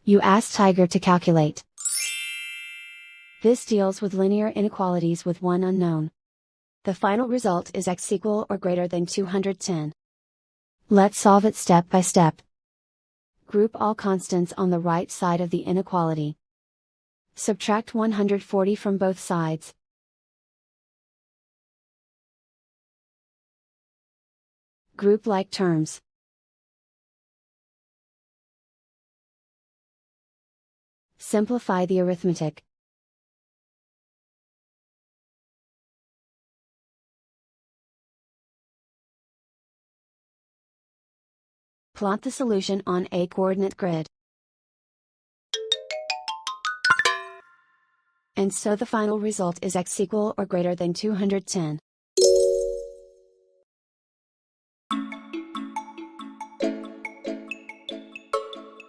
You ask Tiger to calculate. This deals with linear inequalities with one unknown. The final result is x equal or greater than 210. Let's solve it step by step. Group all constants on the right side of the inequality. Subtract 140 from both sides. Group like terms. Simplify the arithmetic. Plot the solution on a coordinate grid. And so the final result is x equal or greater than 210.